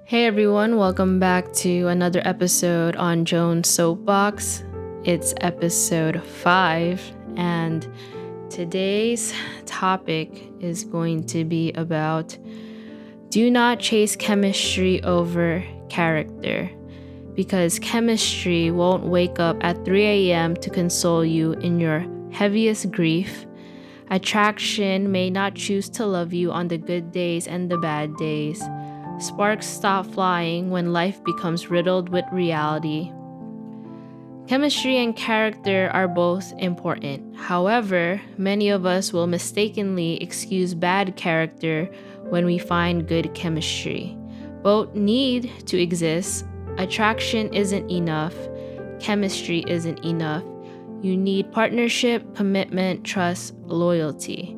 Hey everyone, welcome back to another episode on Joan's Soapbox. It's episode 5, and today's topic is going to be about do not chase chemistry over character, because chemistry won't wake up at 3 a.m. to console you in your heaviest grief. Attraction may not choose to love you on the good days and the bad days. Sparks stop flying when life becomes riddled with reality. Chemistry and character are both important. However, many of us will mistakenly excuse bad character when we find good chemistry. Both need to exist. Attraction isn't enough. Chemistry isn't enough. You need partnership, commitment, trust, loyalty.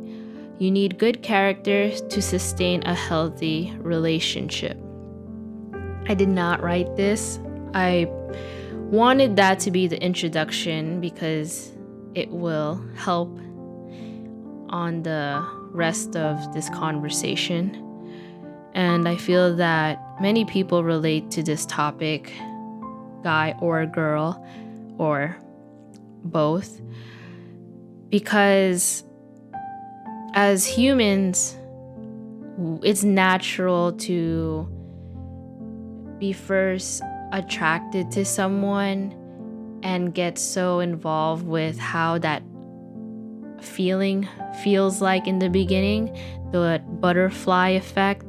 You need good character to sustain a healthy relationship. I did not write this. I wanted that to be the introduction because it will help on the rest of this conversation. And I feel that many people relate to this topic, guy or girl, or both, because as humans, it's natural to be first attracted to someone and get so involved with how that feeling feels like in the beginning, the butterfly effect.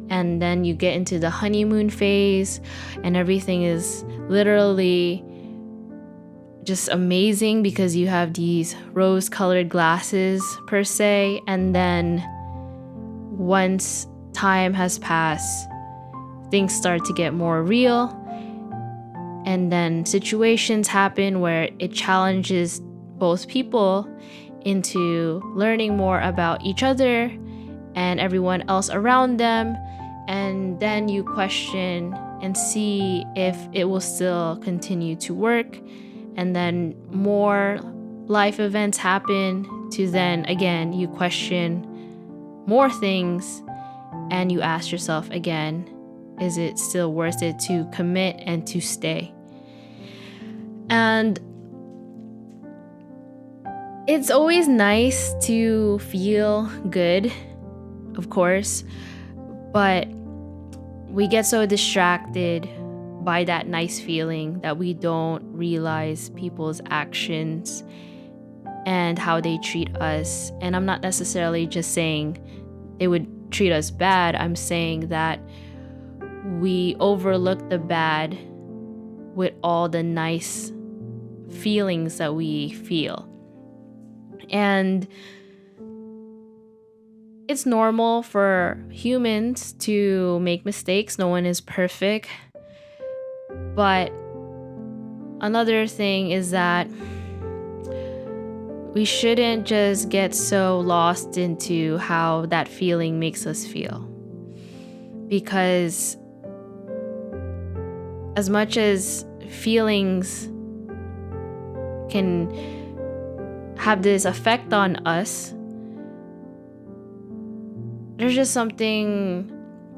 And then you get into the honeymoon phase and everything is literally just amazing because you have these rose-colored glasses per se, and then once time has passed, things start to get more real, and then situations happen where it challenges both people into learning more about each other and everyone else around them, and then you question and see if it will still continue to work. And then more life events happen to then again you question more things and you ask yourself again, is it still worth it to commit and to stay? And it's always nice to feel good, of course, but we get so distracted by that nice feeling that we don't realize people's actions and how they treat us. And I'm not necessarily just saying they would treat us bad. I'm saying that we overlook the bad with all the nice feelings that we feel. And it's normal for humans to make mistakes. No one is perfect. But another thing is that we shouldn't just get so lost into how that feeling makes us feel. Because as much as feelings can have this effect on us, there's just something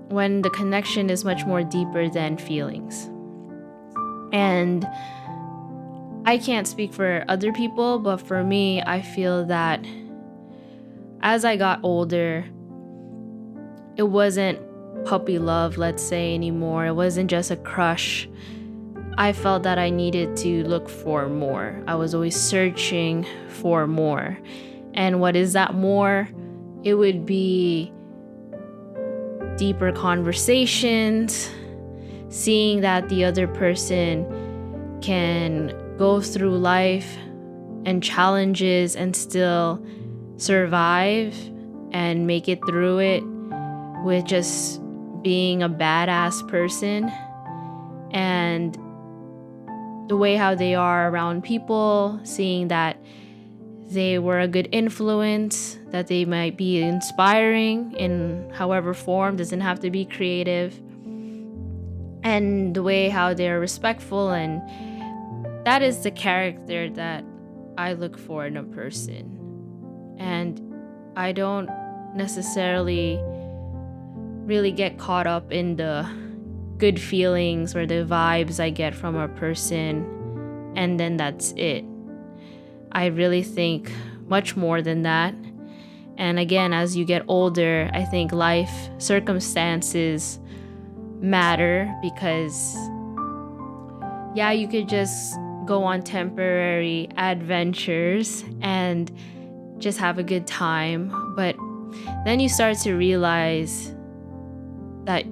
when the connection is much more deeper than feelings. And I can't speak for other people, but for me, I feel that as I got older, it wasn't puppy love, let's say, anymore. It wasn't just a crush. I felt that I needed to look for more. I was always searching for more. And what is that more? It would be deeper conversations, seeing that the other person can go through life and challenges and still survive and make it through it with just being a badass person, and the way how they are around people, seeing that they were a good influence, that they might be inspiring in however form, doesn't have to be creative, and the way how they're respectful. And that is the character that I look for in a person. And I don't necessarily really get caught up in the good feelings or the vibes I get from a person, and then that's it. I really think much more than that. And again, as you get older, I think life circumstances matter, because yeah, you could just go on temporary adventures and just have a good time, but then you start to realize that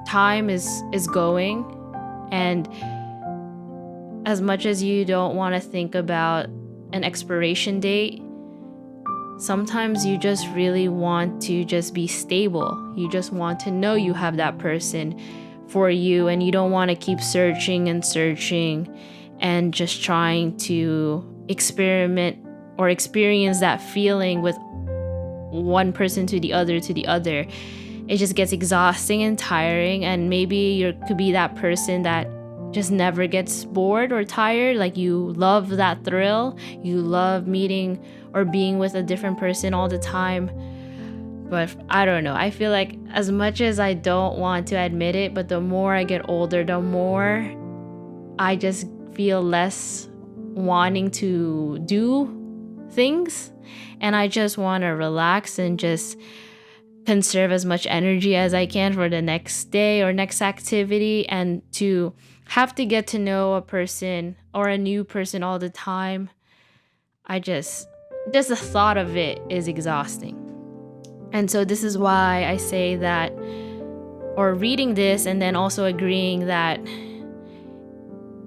time is going, and as much as you don't want to think about an expiration date, sometimes you just really want to just be stable. You just want to know you have that person for you, and you don't want to keep searching and searching and just trying to experiment or experience that feeling with one person to the other. It just gets exhausting and tiring, and maybe you could be that person that just never gets bored or tired. Like, you love that thrill, you love meeting or being with a different person all the time. But I don't know, I feel like, as much as I don't want to admit it, but the more I get older, the more I just feel less wanting to do things, and I just want to relax and just conserve as much energy as I can for the next day or next activity. And to have to get to know a person or a new person all the time, just the thought of it is exhausting. And so this is why I say that, or reading this and then also agreeing that,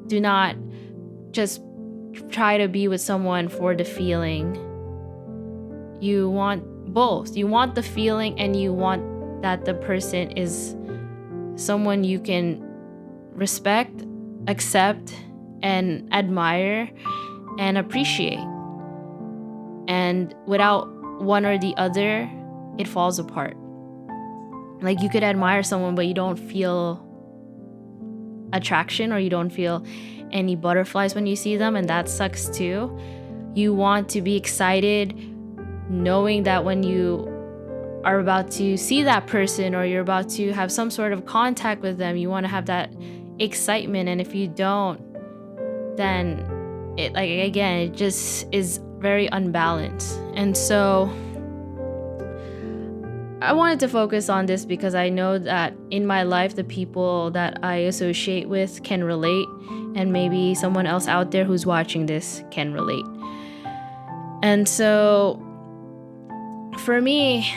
do not just try to be with someone for the feeling. You want both. You want the feeling, and you want that the person is someone you can respect, accept, and admire and appreciate. And without one or the other, it falls apart. Like, you could admire someone, but you don't feel attraction, or you don't feel any butterflies when you see them, and that sucks too. You want to be excited knowing that when you are about to see that person, or you're about to have some sort of contact with them, you want to have that excitement. And if you don't, then it just is very unbalanced. And so I wanted to focus on this because I know that in my life, the people that I associate with can relate, and maybe someone else out there who's watching this can relate. And so for me,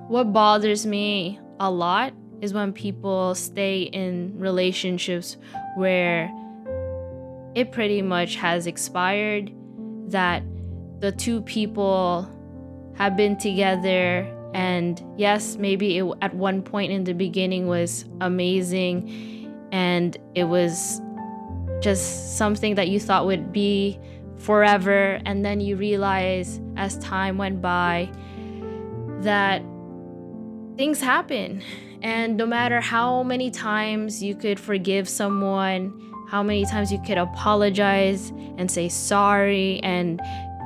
what bothers me a lot is when people stay in relationships where it pretty much has expired, that the two people have been together, and yes, maybe it at one point in the beginning was amazing, and it was just something that you thought would be forever, and then you realize as time went by that things happen. And no matter how many times you could forgive someone, how many times you could apologize and say sorry and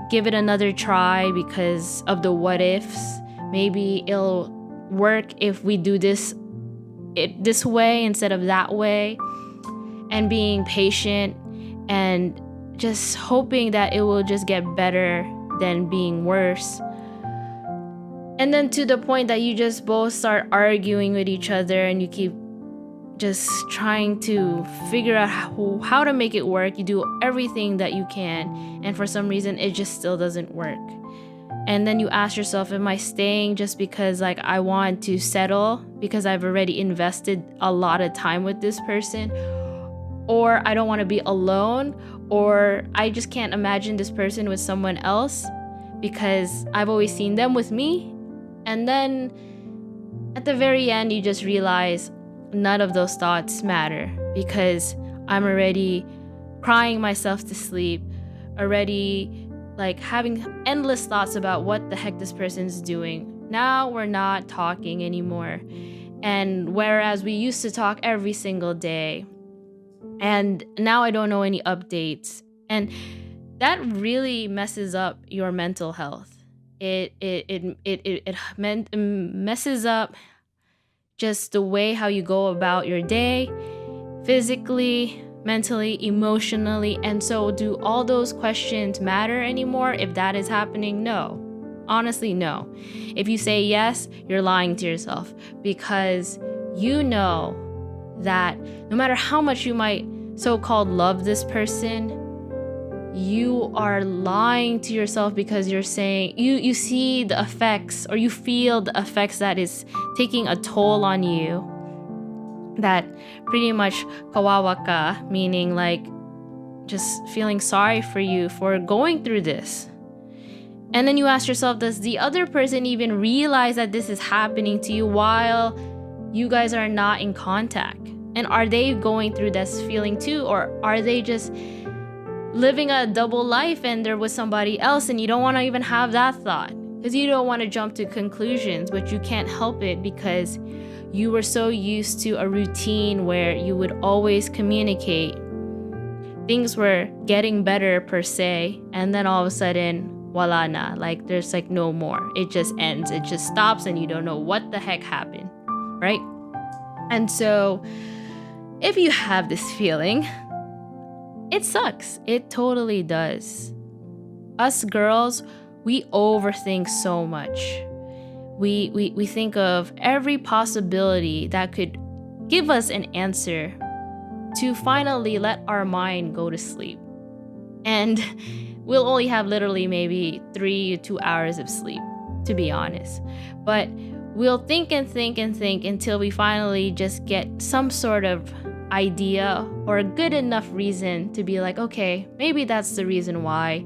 give it another try because of the what ifs, maybe it'll work if we do this way instead of that way, and being patient and just hoping that it will just get better than being worse. And then to the point that you just both start arguing with each other, and you keep just trying to figure out how to make it work. You do everything that you can, and for some reason it just still doesn't work. And then you ask yourself, am I staying just because I want to settle because I've already invested a lot of time with this person, or I don't want to be alone, or I just can't imagine this person with someone else because I've always seen them with me. And then at the very end, you just realize none of those thoughts matter, because I'm already crying myself to sleep, already having endless thoughts about what the heck this person's doing. Now we're not talking anymore. And whereas we used to talk every single day, and now I don't know any updates. And that really messes up your mental health. It messes up just the way how you go about your day, physically, mentally, emotionally. And so do all those questions matter anymore if that is happening? No. Honestly, no. If you say yes, you're lying to yourself, because you know that no matter how much you might so-called love this person, you are lying to yourself, because you're saying you see the effects, or you feel the effects that is taking a toll on you, that pretty much kawawa ka, meaning like just feeling sorry for you for going through this. And then you ask yourself, does the other person even realize that this is happening to you while you guys are not in contact? And are they going through this feeling too? Or are they just living a double life and they're with somebody else, and you don't want to even have that thought because you don't want to jump to conclusions, but you can't help it because you were so used to a routine where you would always communicate. Things were getting better per se, and then all of a sudden, wala na. Like there's like no more. It just ends. It just stops, and you don't know what the heck happened, right? And so, if you have this feeling, it sucks. It totally does. Us girls, we overthink so much. We think of every possibility that could give us an answer to finally let our mind go to sleep. And we'll only have literally maybe 3 to 2 hours of sleep, to be honest. But we'll think and think and think until we finally just get some sort of idea or a good enough reason to be like, okay, maybe that's the reason why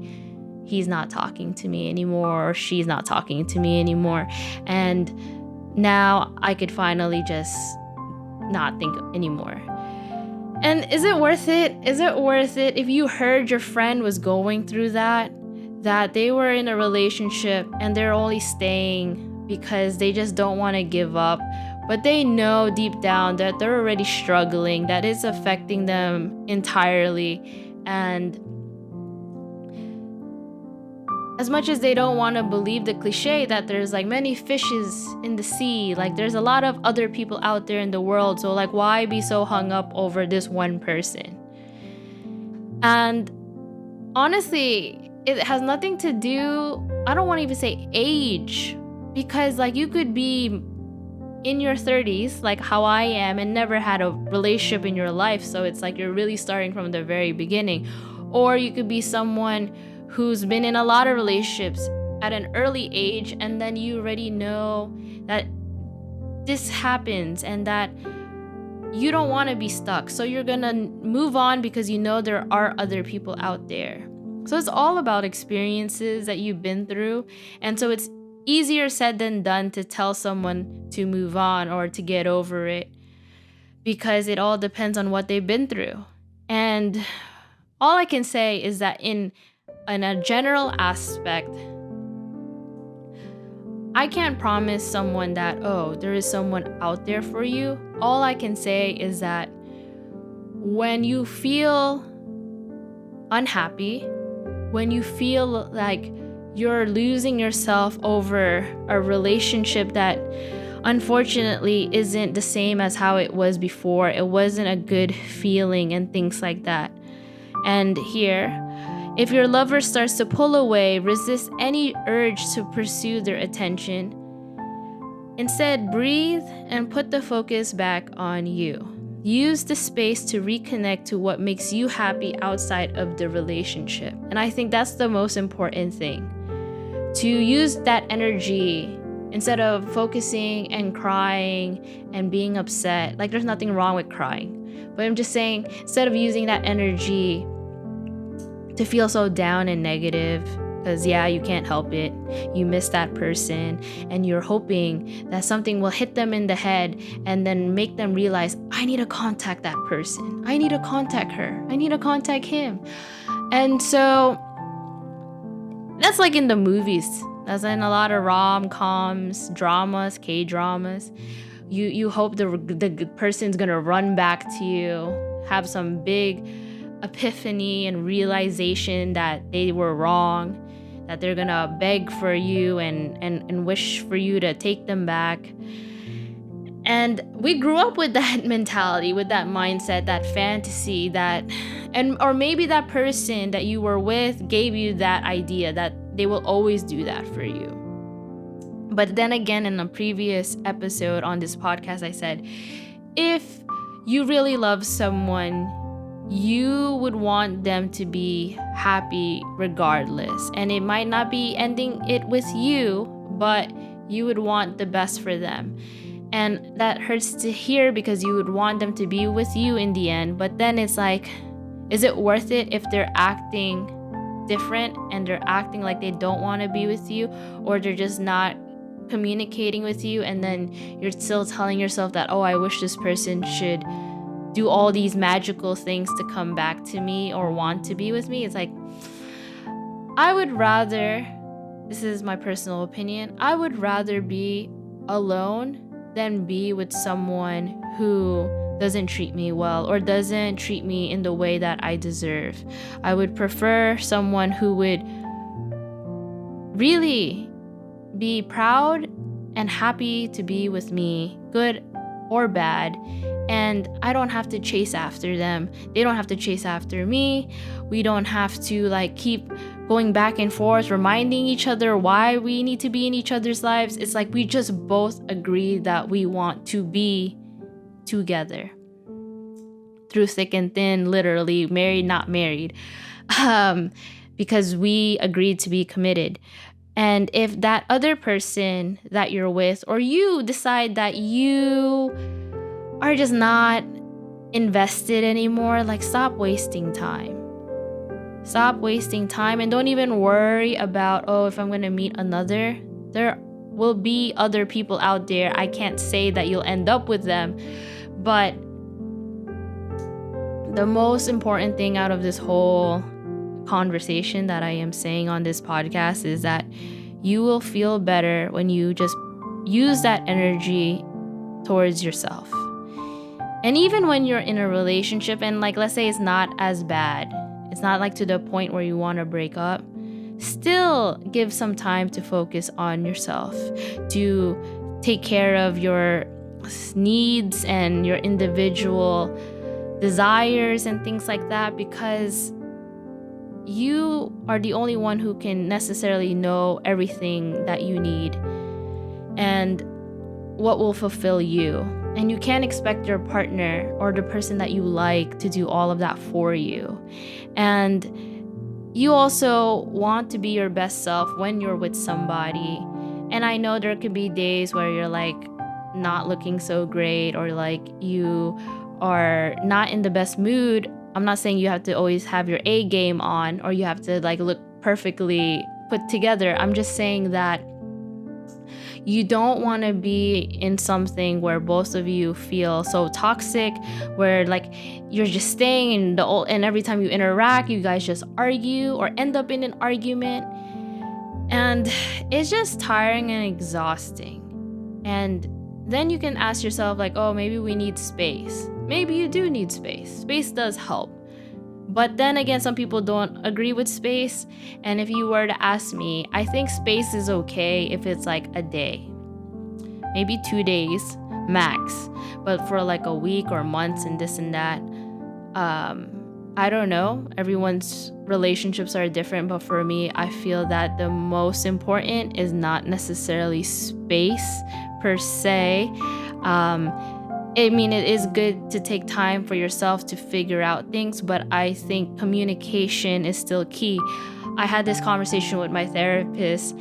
he's not talking to me anymore, or she's not talking to me anymore. And now I could finally just not think anymore. And is it worth it? Is it worth it if you heard your friend was going through that they were in a relationship and they're only staying because they just don't want to give up, but they know deep down that they're already struggling, that it's affecting them entirely, and as much as they don't want to believe the cliche that there's like many fishes in the sea, like there's a lot of other people out there in the world, so like why be so hung up over this one person? And honestly, it has nothing to do, I don't want to even say age, because like you could be in your 30s like how I am and never had a relationship in your life, so it's like you're really starting from the very beginning. Or you could be someone who's been in a lot of relationships at an early age, and then you already know that this happens and that you don't want to be stuck, so you're gonna move on because you know there are other people out there. So it's all about experiences that you've been through, and so it's easier said than done to tell someone to move on or to get over it, because it all depends on what they've been through. And all I can say is that in a general aspect, I can't promise someone that, oh, there is someone out there for you. All I can say is that when you feel unhappy, when you feel like you're losing yourself over a relationship that unfortunately isn't the same as how it was before, it wasn't a good feeling and things like that. And here, if your lover starts to pull away, resist any urge to pursue their attention, instead breathe and put the focus back on you. Use the space to reconnect to what makes you happy outside of the relationship. And I think that's the most important thing. To use that energy instead of focusing and crying and being upset. Like there's nothing wrong with crying. But I'm just saying, instead of using that energy to feel so down and negative, because yeah, you can't help it. You miss that person and you're hoping that something will hit them in the head and then make them realize, I need to contact that person. I need to contact her. I need to contact him. And so that's like in the movies. That's in a lot of rom-coms, dramas, K-dramas. You hope the person's gonna run back to you, have some big epiphany and realization that they were wrong, that they're gonna beg for you and wish for you to take them back. And we grew up with that mentality, with that mindset, that fantasy, or maybe that person that you were with gave you that idea that they will always do that for you. But then again, in a previous episode on this podcast, I said, if you really love someone, you would want them to be happy regardless. And it might not be ending it with you, but you would want the best for them. And that hurts to hear because you would want them to be with you in the end. But then it's like, is it worth it if they're acting different and they're acting like they don't want to be with you, or they're just not communicating with you, and then you're still telling yourself that, oh, I wish this person should do all these magical things to come back to me or want to be with me? It's like, I would rather, this is my personal opinion, I would rather be alone than be with someone who doesn't treat me well or doesn't treat me in the way that I deserve. I would prefer someone who would really be proud and happy to be with me, good or bad, and I don't have to chase after them. They don't have to chase after me. We don't have to keep going back and forth, reminding each other why we need to be in each other's lives. It's like we just both agree that we want to be together through thick and thin, literally married, not married, because we agreed to be committed. And if that other person that you're with, or you decide that you are just not invested anymore, stop wasting time. Stop wasting time, and don't even worry about, oh, if I'm going to meet another. There will be other people out there. I can't say that you'll end up with them, but the most important thing out of this whole conversation that I am saying on this podcast is that you will feel better when you just use that energy towards yourself. And even when you're in a relationship and let's say it's not as bad, it's not to the point where you want to break up, still give some time to focus on yourself, to take care of your needs and your individual desires and things like that, because you are the only one who can necessarily know everything that you need and what will fulfill you. And you can't expect your partner or the person that you like to do all of that for you. And you also want to be your best self when you're with somebody. And I know there could be days where you're not looking so great, or you are not in the best mood. I'm not saying you have to always have your A game on, or you have to look perfectly put together. I'm just saying that you don't want to be in something where both of you feel so toxic, where you're just staying in and every time you interact, you guys just argue or end up in an argument. And it's just tiring and exhausting. And then you can ask yourself oh, maybe we need space. Maybe you do need space. Space does help. But then again, some people don't agree with space. And if you were to ask me, I think space is okay if it's a day, maybe 2 days max. But for a week or months and this and that, I don't know. Everyone's relationships are different. But for me, I feel that the most important is not necessarily space per se. It is good to take time for yourself to figure out things, but I think communication is still key. I had this conversation with my therapist,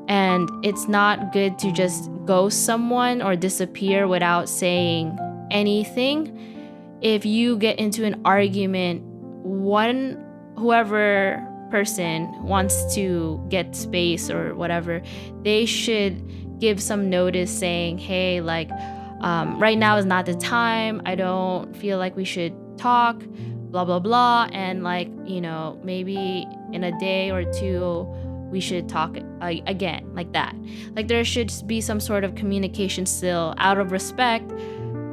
and it's not good to just ghost someone or disappear without saying anything. If you get into an argument, whoever person wants to get space or whatever, they should give some notice saying, hey, right now is not the time. I don't feel like we should talk, blah, blah, blah. And maybe in a day or two, we should talk again, like that. There should be some sort of communication still out of respect.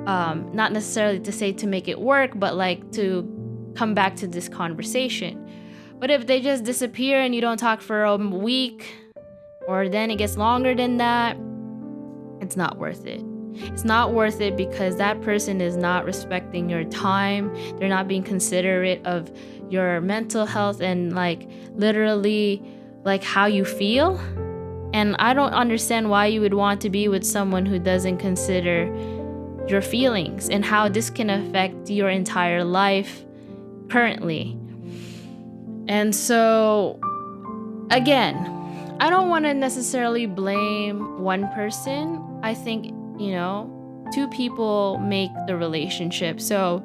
Not necessarily to say to make it work, but to come back to this conversation. But if they just disappear and you don't talk for a week, or then it gets longer than that, it's not worth it. It's not worth it because that person is not respecting your time. They're not being considerate of your mental health and like literally like how you feel. And I don't understand why you would want to be with someone who doesn't consider your feelings and how this can affect your entire life currently. And so, again, I don't want to necessarily blame one person. I think, two people make the relationship. So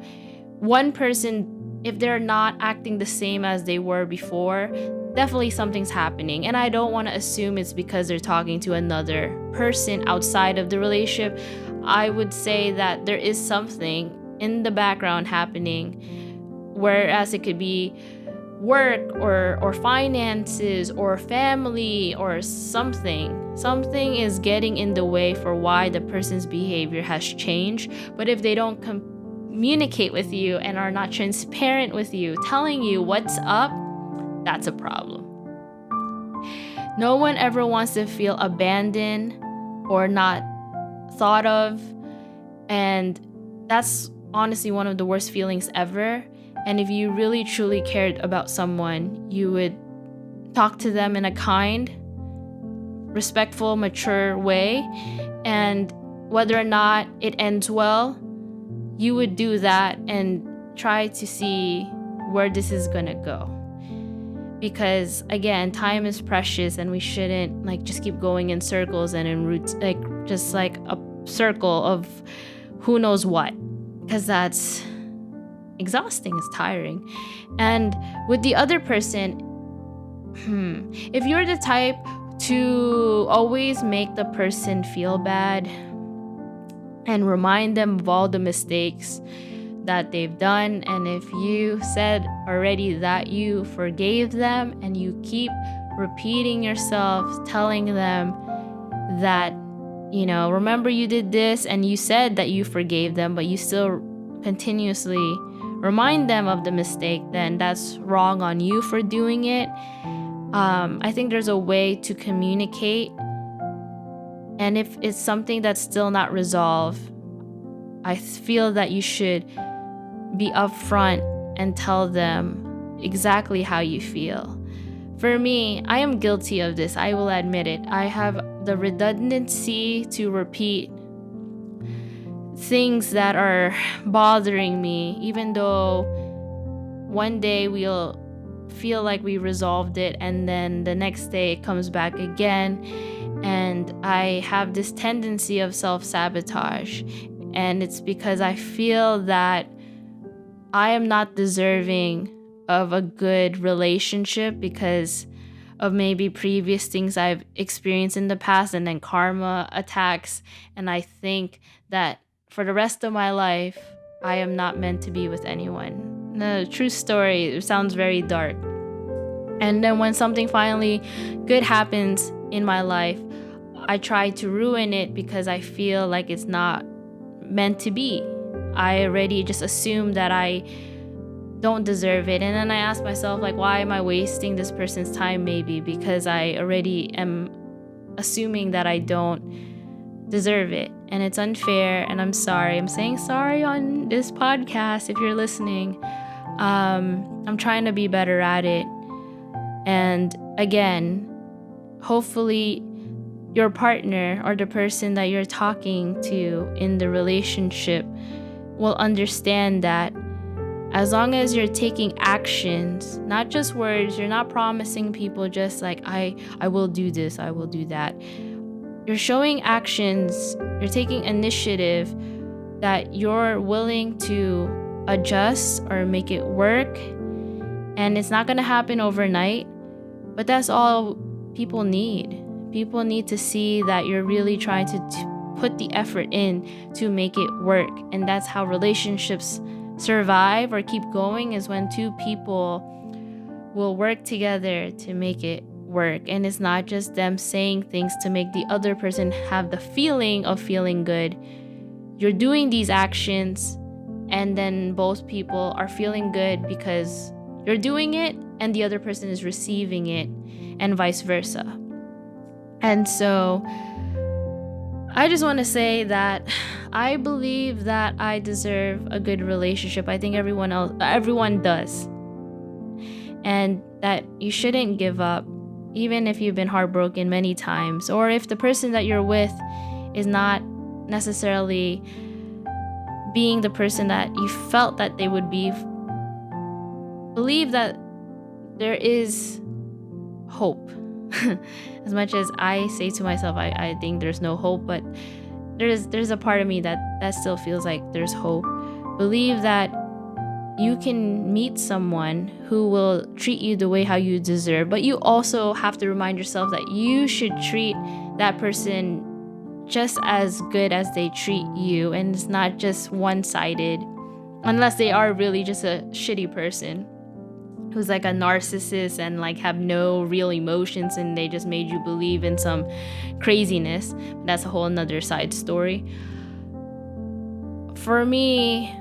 one person, if they're not acting the same as they were before, definitely something's happening. And I don't want to assume it's because they're talking to another person outside of the relationship. I would say that there is something in the background happening, whereas it could be work or finances or family or something is getting in the way for why the person's behavior has changed. But if they don't communicate with you and are not transparent with you, telling you what's up, that's a problem. No one ever wants to feel abandoned or not thought of, and that's honestly one of the worst feelings ever. And if you really truly cared about someone, you would talk to them in a kind, respectful, mature way. And whether or not it ends well, you would do that and try to see where this is gonna go. Because again, time is precious and we shouldn't like just keep going in circles and in routes, like just like a circle of who knows what, because that's exhausting, it's tiring. And with the other person, if you're the type to always make the person feel bad and remind them of all the mistakes that they've done, and if you said already that you forgave them and you keep repeating yourself, telling them that, remember you did this and you said that you forgave them, but you still continuously remind them of the mistake, then that's wrong on you for doing it. I think there's a way to communicate. And if it's something that's still not resolved, I feel that you should be upfront and tell them exactly how you feel. For me, I am guilty of this. I will admit it. I have the redundancy to repeat things that are bothering me, even though one day we'll feel like we resolved it and then the next day it comes back again. And I have this tendency of self-sabotage, and it's because I feel that I am not deserving of a good relationship because of maybe previous things I've experienced in the past, and then karma attacks, and I think that for the rest of my life, I am not meant to be with anyone. No, true story. It sounds very dark. And then when something finally good happens in my life, I try to ruin it because I feel like it's not meant to be. I already just assume that I don't deserve it. And then I ask myself, like, why am I wasting this person's time? Maybe because I already am assuming that I don't deserve it. And it's unfair, and I'm sorry. I'm saying sorry on this podcast if you're listening. I'm trying to be better at it. And again, hopefully your partner or the person that you're talking to in the relationship will understand that as long as you're taking actions, not just words, you're not promising people just like, I will do this, I will do that. You're showing actions, you're taking initiative that you're willing to adjust or make it work. And it's not going to happen overnight, but that's all people need. People need to see that you're really trying to put the effort in to make it work. And that's how relationships survive or keep going, is when two people will work together to make it work. And it's not just them saying things to make the other person have the feeling of feeling good. You're doing these actions, and then both people are feeling good because you're doing it and the other person is receiving it, and vice versa. And so I just want to say that I believe that I deserve a good relationship. I think everyone does. And that you shouldn't give up, even if you've been heartbroken many times, or if the person that you're with is not necessarily being the person that you felt that they would be. Believe that there is hope. As much as I say to myself, I think there's no hope, but there's a part of me that still feels like there's hope. Believe that you can meet someone who will treat you the way how you deserve, but you also have to remind yourself that you should treat that person just as good as they treat you, and it's not just one-sided, unless they are really just a shitty person who's like a narcissist and like have no real emotions and they just made you believe in some craziness. That's a whole nother side story. For me,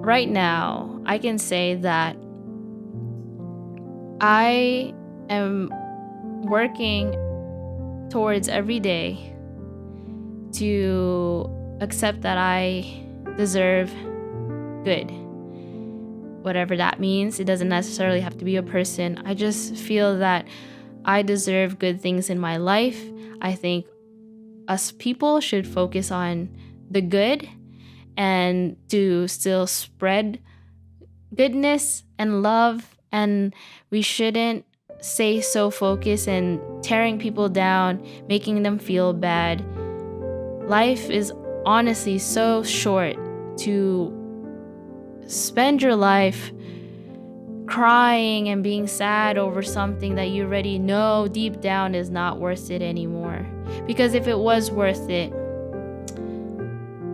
right now, I can say that I am working towards every day to accept that I deserve good. Whatever that means, it doesn't necessarily have to be a person. I just feel that I deserve good things in my life. I think us people should focus on the good and to still spread goodness and love, and we shouldn't stay so focused and tearing people down, making them feel bad. Life is honestly so short to spend your life crying and being sad over something that you already know deep down is not worth it anymore. Because if it was worth it,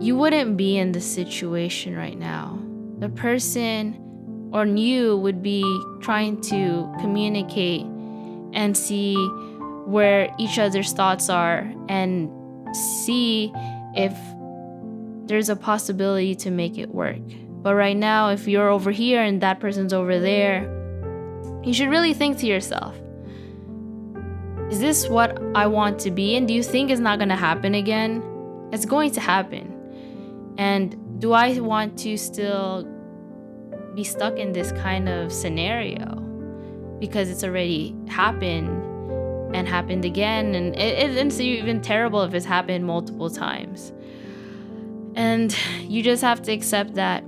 you wouldn't be in this situation right now. The person or you would be trying to communicate and see where each other's thoughts are and see if there's a possibility to make it work. But right now, if you're over here and that person's over there, you should really think to yourself, is this what I want to be? And do you think it's not going to happen again? It's going to happen. And do I want to still be stuck in this kind of scenario? Because it's already happened and happened again. And it's even terrible if it's happened multiple times. And you just have to accept that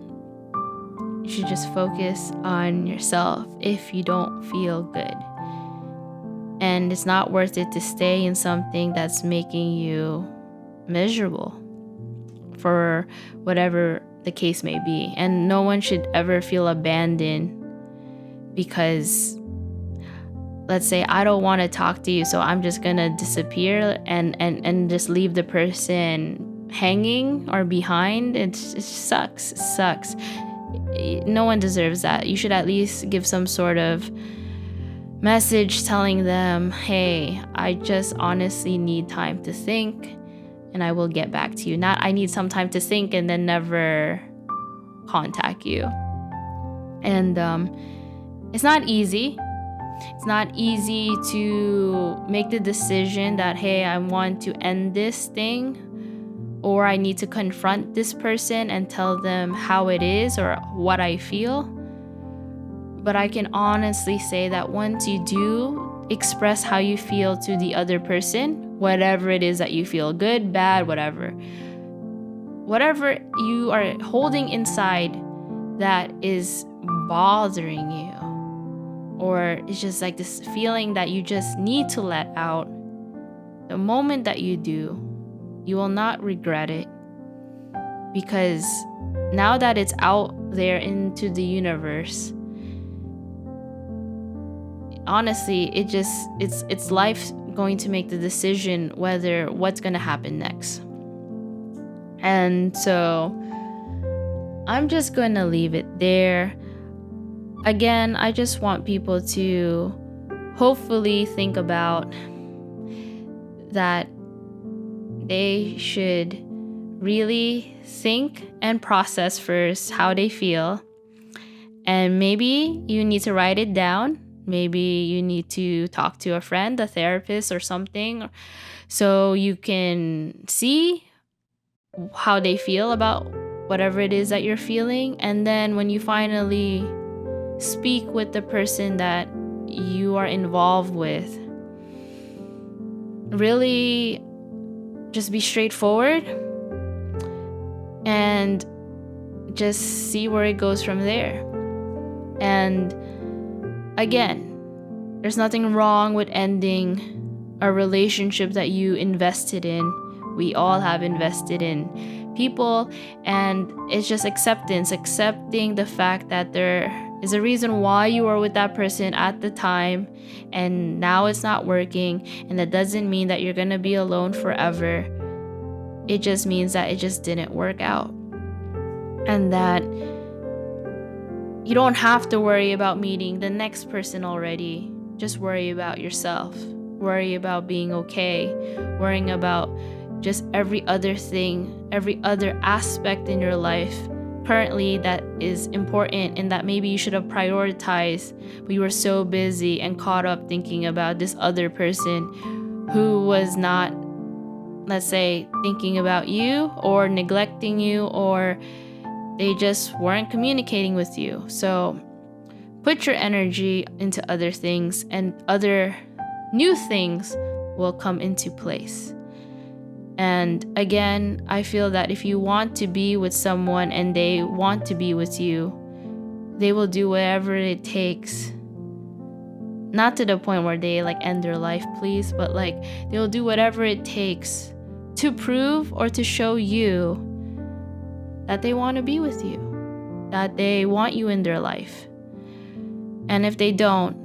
you should just focus on yourself if you don't feel good. And it's not worth it to stay in something that's making you miserable for whatever the case may be. And no one should ever feel abandoned because, let's say, I don't want to talk to you, so I'm just going to disappear and just leave the person hanging or behind. It sucks. It sucks. No one deserves that. You should at least give some sort of message telling them, hey, I just honestly need time to think and I will get back to you. Not I need some time to think and then never contact you. And it's not easy. It's not easy to make the decision that, hey, I want to end this thing, or I need to confront this person and tell them how it is or what I feel. But I can honestly say that once you do express how you feel to the other person, whatever it is that you feel, good, bad, whatever you are holding inside that is bothering you, or it's just like this feeling that you just need to let out, the moment that you do, you will not regret it, because now that it's out there into the universe, honestly, it's life going to make the decision whether what's going to happen next. And so I'm just going to leave it there. Again, I just want people to hopefully think about that they should really think and process first how they feel. And maybe you need to write it down. Maybe you need to talk to a friend, a therapist, or something, so you can see how they feel about whatever it is that you're feeling. And then when you finally speak with the person that you are involved with, really just be straightforward and just see where it goes from there. And again, there's nothing wrong with ending a relationship that you invested in. We all have invested in people, and it's just accepting the fact that there is a reason why you were with that person at the time and now it's not working. And that doesn't mean that you're gonna be alone forever. It just means that it just didn't work out, and that you don't have to worry about meeting the next person already. Just worry about yourself. Worry about being okay. Worrying about just every other thing, every other aspect in your life currently that is important and that maybe you should have prioritized, but you were so busy and caught up thinking about this other person who was not, let's say, thinking about you or neglecting you, or they just weren't communicating with you. So put your energy into other things, and other new things will come into place. And again, I feel that if you want to be with someone and they want to be with you, they will do whatever it takes. Not to the point where they like end their life, please, but like they'll do whatever it takes to prove or to show you that they want to be with you, that they want you in their life. And if they don't,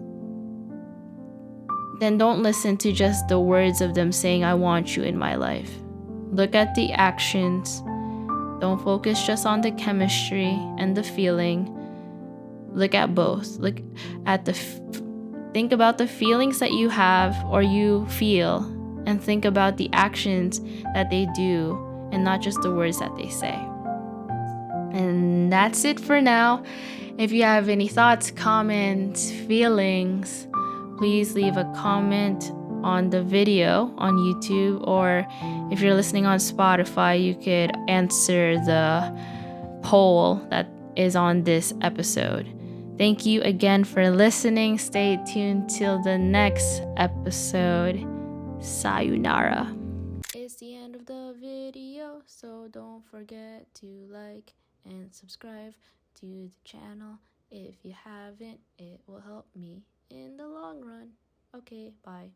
then don't listen to just the words of them saying, I want you in my life. Look at the actions. Don't focus just on the chemistry and the feeling. Look at both. Look at think about the feelings that you have or you feel, and think about the actions that they do and not just the words that they say. And that's it for now. If you have any thoughts, comments, feelings, please leave a comment on the video on YouTube, or if you're listening on Spotify, you could answer the poll that is on this episode. Thank you again for listening. Stay tuned till the next episode. Sayonara. It's the end of the video, so don't forget to like and subscribe to the channel. If you haven't, it will help me in the long run. Okay, bye.